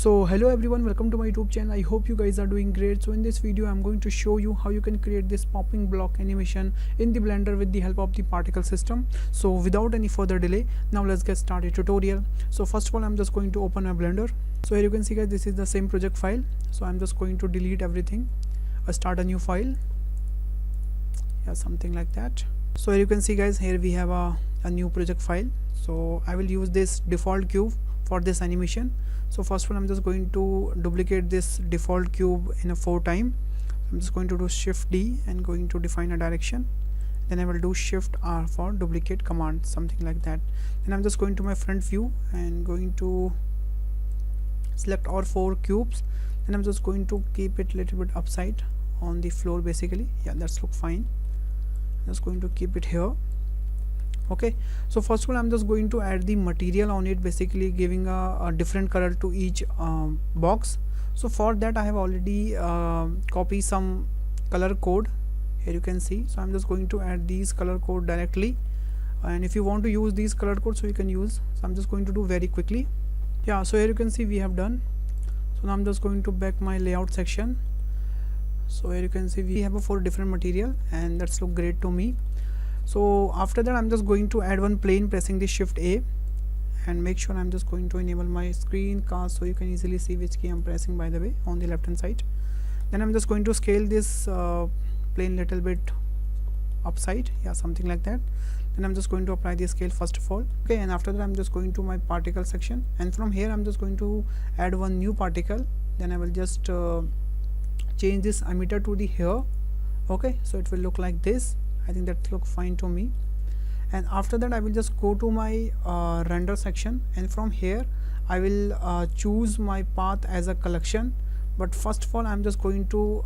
So hello everyone, welcome to my YouTube channel. I hope you guys are doing great. So in this video I'm going to show you how you can create this popping block animation in the Blender with the help of the particle system. So without any further delay, now let's get started tutorial. So first of all, I'm just going to open my Blender. So here you can see guys, this is the same project file. So I'm just going to delete everything, start a new file, something like that. So here you can see guys, here we have a new project file. So I will use this default cube for this animation. So first of all, I'm just going to duplicate this default cube in a 4 times. I'm just going to do Shift D and going to define a direction. Then I will do Shift R for duplicate command, something like that. Then I'm just going to my front view and going to select all 4 cubes. Then I'm just going to keep it a little bit upside on the floor basically. That's look fine. I'm just going to keep it here. Okay, so first of all, I'm just going to add the material on it, basically giving a different color to each box. So for that I have already copied some color code. Here you can see. So I'm just going to add these color code directly, and if you want to use these color codes, so you can use. So I'm just going to do very quickly. So here you can see we have done. So now I'm just going to back my layout section. So here you can see we have a 4 different material, and that's look great to me. So after that, I'm just going to add one plane pressing the Shift A, and make sure I'm just going to enable my screencast so you can easily see which key I'm pressing, by the way, on the left hand side. Then I'm just going to scale this plane little bit upside, something like that. Then I'm just going to apply the scale first of all. Okay, and after that I'm just going to my particle section, and from here I'm just going to add one new particle. Then I will just change this emitter to the here. Okay, so it will look like this. I think that looks fine to me. And after that I will just go to my render section, and from here I will choose my path as a collection. But first of all, I'm just going to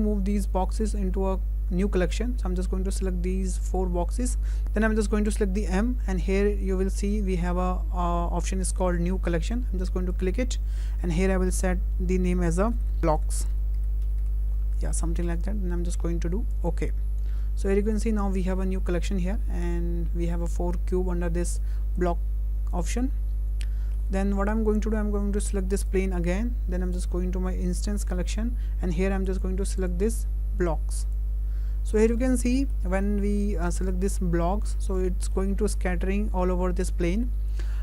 move these boxes into a new collection. So I'm just going to select these 4 boxes. Then I'm just going to select the M, and here you will see we have a option is called new collection. I'm just going to click it, and here I will set the name as a blocks, something like that. And I'm just going to do OK. So here you can see now we have a new collection here, and we have a 4 cube under this block option. Then what I'm going to do, I'm going to select this plane again. Then I'm just going to my instance collection, and here I'm just going to select this blocks. So here you can see when we select this blocks, so it's going to scattering all over this plane.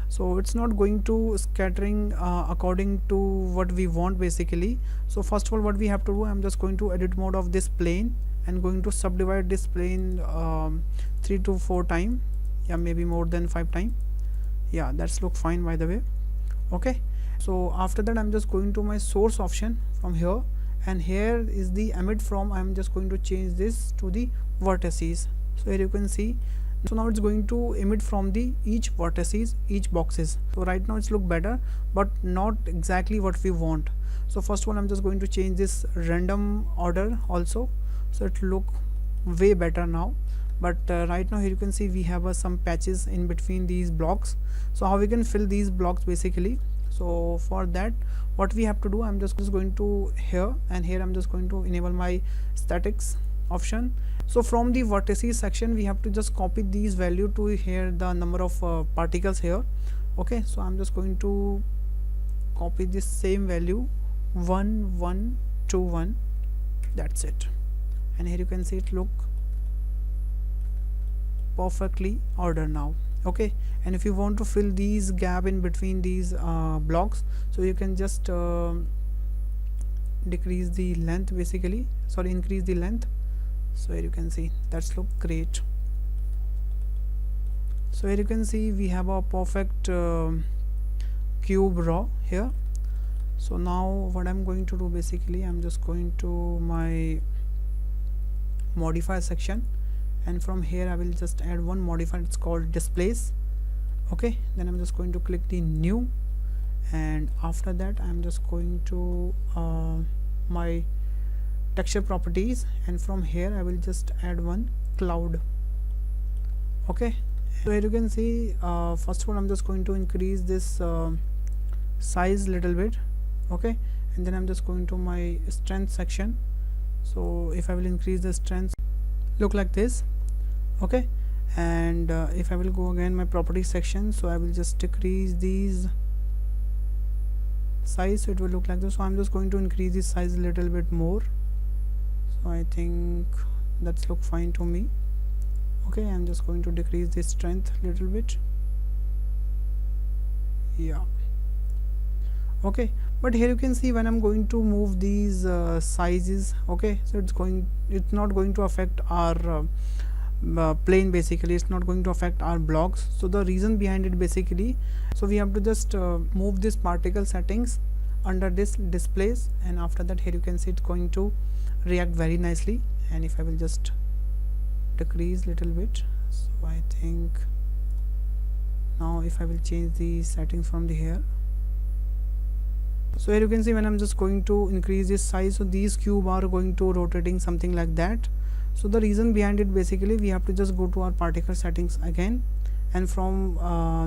So it's not going to scattering according to what we want basically. So first of all, what we have to do, I'm just going to edit mode of this plane and going to subdivide this plane 3 to 4 times, maybe more than 5 times. That's look fine, by the way. Okay, so after that I'm just going to my source option from here, and here is the emit from. I'm just going to change this to the vertices. So here you can see, so now it's going to emit from the each vertices, each boxes. So right now it's look better, but not exactly what we want. So first of all, I'm just going to change this random order also, so it look way better now. But right now here you can see we have some patches in between these blocks. So how we can fill these blocks basically? So for that, what we have to do, I'm just going to here, and here I'm just going to enable my statics option. So from the vertices section, we have to just copy these value to here, the number of particles here. Okay, so I'm just going to copy this same value 1 1 2 1. That's it. And here you can see it look perfectly ordered now. Okay, and if you want to fill these gap in between these blocks, so you can just decrease the length basically, increase the length. So here you can see that's look great. So here you can see we have a perfect cube raw here. So now what I'm going to do basically, I'm just going to my modify section, and from here I will just add one modifier. It's called displace. Okay, then I'm just going to click the new, and after that I'm just going to my texture properties, and from here I will just add one cloud. Okay, so here you can see first of all, I'm just going to increase this size little bit. Okay, and then I'm just going to my strength section. So if I will increase the strength, look like this. Okay, and if I will go again my property section, so I will just decrease these size, so it will look like this. So I'm just going to increase the size a little bit more. So I think that's look fine to me. Okay, I'm just going to decrease the strength a little bit. Yeah, okay, but here you can see when I'm going to move these sizes, okay, so it's not going to affect our plane. Basically it's not going to affect our blocks. So the reason behind it, basically, so we have to just move this particle settings under this displays, and after that here you can see it's going to react very nicely. And if I will just decrease little bit, so I think now if I will change the settings from the here, so here you can see when I'm just going to increase this size, so these cube are going to rotating something like that. So the reason behind it, basically we have to just go to our particle settings again, and from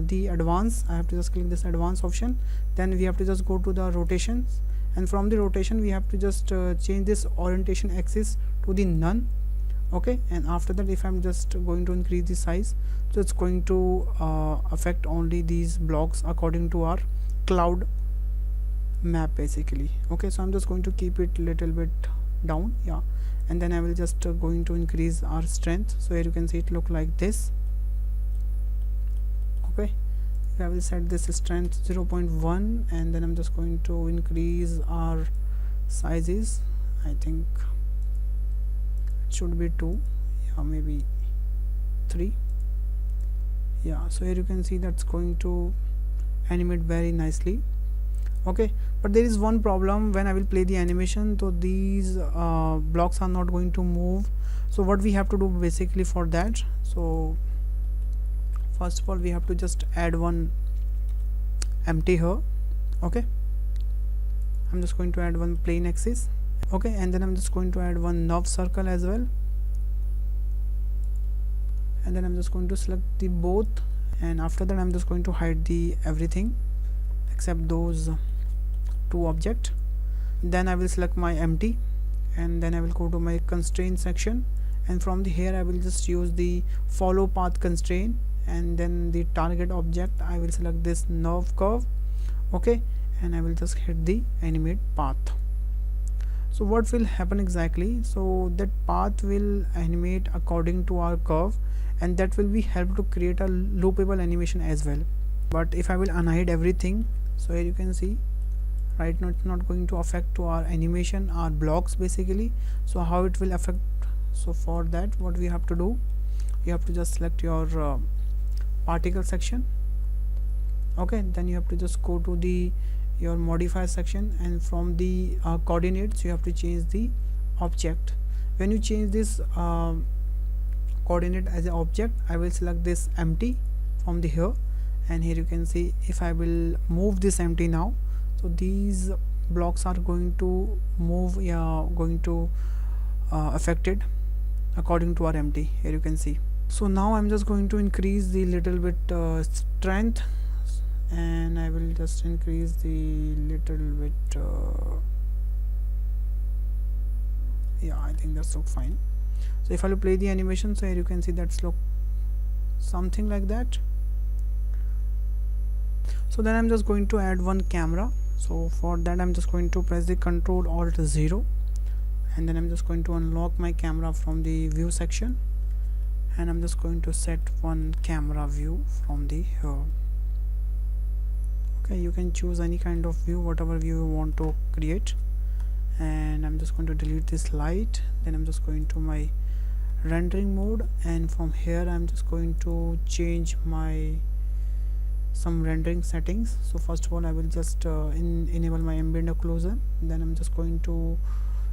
the advanced, I have to just click this advanced option. Then we have to just go to the rotations, and from the rotation we have to just change this orientation axis to the none. Okay, and after that if I'm just going to increase the size, so it's going to affect only these blocks according to our cloud map basically. Okay, so I'm just going to keep it little bit down. Yeah, and then I will just going to increase our strength. So here you can see it look like this. Okay, I will set this strength 0.1, and then I'm just going to increase our sizes. I think it should be 2, yeah, maybe 3. Yeah, so here you can see that's going to animate very nicely. Okay, but there is one problem when I will play the animation, so these blocks are not going to move. So what we have to do basically for that, so first of all we have to just add one empty here. Okay, I'm just going to add one plane axis. Okay, and then I'm just going to add one nerve circle as well, and then I'm just going to select the both, and after that I'm just going to hide the everything except those 2 objects. Then I will select my empty, and then I will go to my constraint section, and from the here I will just use the follow path constraint, and then the target object I will select this nerve curve. Okay, and I will just hit the animate path. So what will happen exactly, so that path will animate according to our curve, and that will be help to create a loopable animation as well. But if I will unhide everything, so here you can see right now it's not going to affect to our animation, our blocks basically. So how it will affect, so for that what we have to do, you have to just select your particle section. Okay, then you have to just go to the your modifier section, and from the coordinates you have to change the object. When you change this coordinate as an object, I will select this empty from the here, and here you can see if I will move this empty now, so these blocks are going to move, going to affected according to our empty. Here you can see. So now I'm just going to increase the little bit strength, and I will just increase the little bit yeah, I think that's look fine. So if I will play the animation, so here you can see that's look something like that. So then I'm just going to add one camera. So for that I'm just going to press the Ctrl Alt 0, and then I'm just going to unlock my camera from the view section, and I'm just going to set one camera view from the here. Okay, you can choose any kind of view, whatever view you want to create, and I'm just going to delete this light. Then I'm just going to my rendering mode, and from here I'm just going to change my some rendering settings. So first of all I will just enable my ambient occlusion, then I'm just going to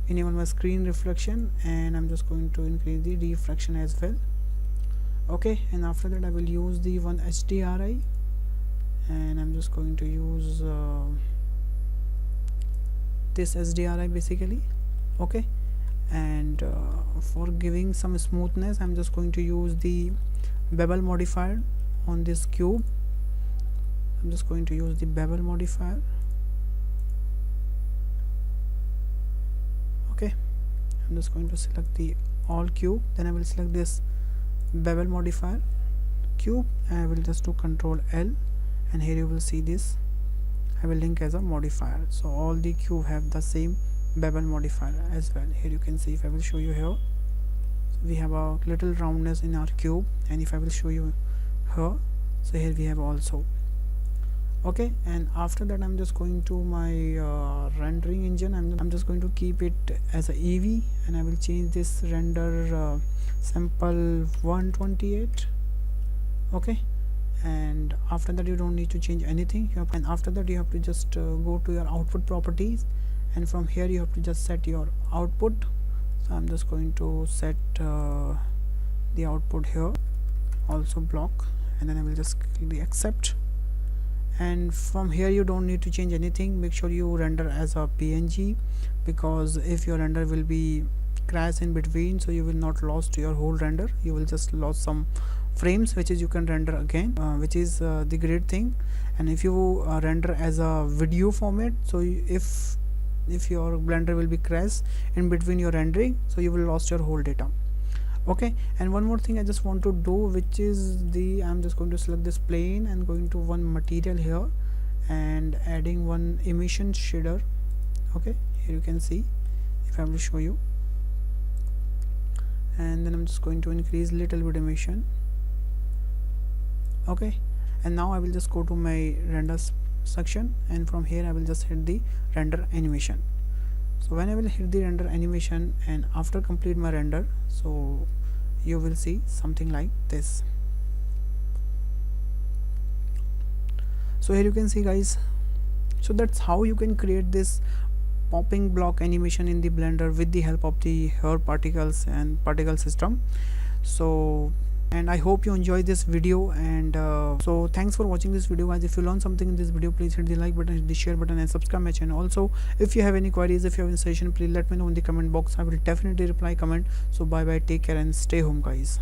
enable my screen reflection, and I'm just going to increase the refraction as well. Okay, and after that I will use the one HDRI, and I'm just going to use this HDRI basically. Okay, and for giving some smoothness I'm just going to use the bevel modifier on this cube. I'm just going to use the bevel modifier. Okay, I'm just going to select the all cube, then I will select this bevel modifier cube, and I will just do Ctrl L, and here you will see this I will link as a modifier. So all the cube have the same bevel modifier as well. Here you can see, if I will show you here, so we have a little roundness in our cube, and if I will show you here, so here we have also. Okay, and after that I'm just going to my rendering engine. I'm just going to keep it as a EV, and I will change this render sample 128. Okay, and after that you don't need to change anything. And after that you have to just go to your output properties, and from here you have to just set your output. So I'm just going to set the output here, also block, and then I will just click the accept. And from here you don't need to change anything. Make sure you render as a PNG, because if your render will be crash in between, so you will not lost your whole render, you will just lost some frames, which is you can render again, which is the great thing. And if you render as a video format, so if your Blender will be crash in between your rendering, so you will lost your whole data. Okay, and one more thing I just want to do, which is I'm just going to select this plane and going to one material here and adding one emission shader. Okay, here you can see, if I will show you, and then I'm just going to increase little bit emission. Okay, and now I will just go to my render section, and from here I will just hit the render animation. So when I will hit the render animation, and after complete my render, so you will see something like this. So here you can see, guys, so that's how you can create this popping block animation in the Blender with the help of the hair particles and particle system. So, and I hope you enjoyed this video, and so thanks for watching this video, guys. If you learned something in this video, please hit the like button, hit the share button, and subscribe my channel. Also, if you have any queries, if you have any suggestion, please let me know in the comment box. I will definitely reply comment. So bye bye, take care, and stay home, guys.